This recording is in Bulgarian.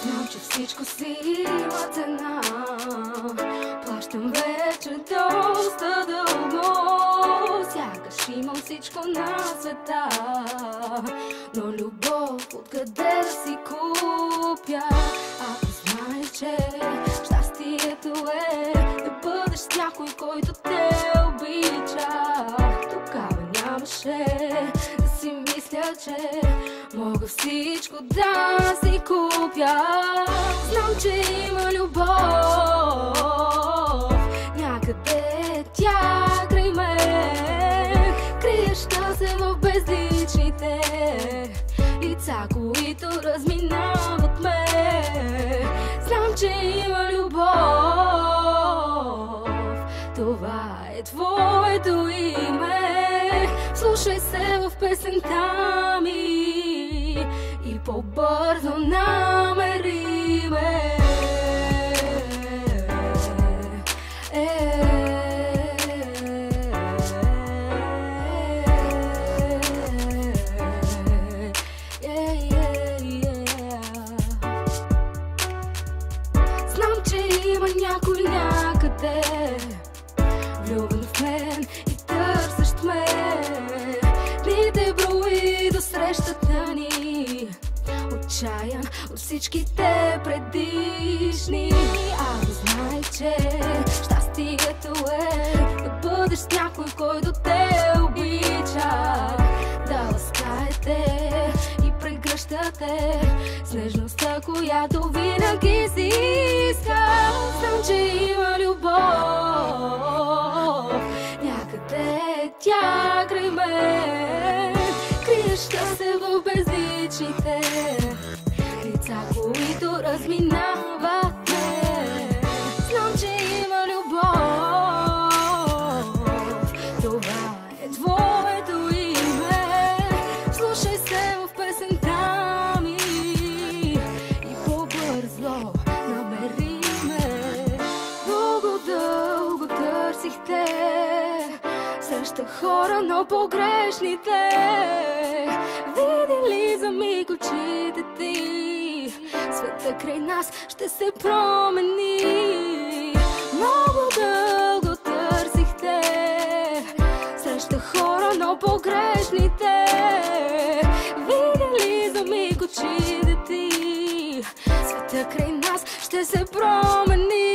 Знам, че всичко си има цена. Плащам вече доста дълго. Сякаш имам всичко на света, но любов откъде да си купя? Ако знаеш, че щастието е да бъдеш с някой, който те обича, тогава нямаше да си мисля, че мога всичко да си купя. Знам, че има любов някъде, тя край мен, криеща се в безличните лица, които разминават ме. Знам, че има любов, това е твоето име. Слушай се в песента ми и по-бързо намери ме. Знам, че има някой някъде, влюбен в мен и търсещ ме. Дните брои до срещата ни, отчаян от всичките предишни. Ако знай, че щастието е да бъдеш с някой, който те обича, да ласкаете и прегръщате с нежността, която винаги си иска. Знам, че има любов някъде, тя край мен, криеща се в безличните лица, които разминават ме. Знам, че има любов, това е твоето име. Слушай се в песента ми и по-бързо намери ме. Дълго, дълго търсих те, срещах хора, но погрешните. Види ли за миг очите ти, света край нас ще се промени. Много дълго търсих те, срещах хора, но погрешните. Види ли за миг очите ти, света край нас ще се промени.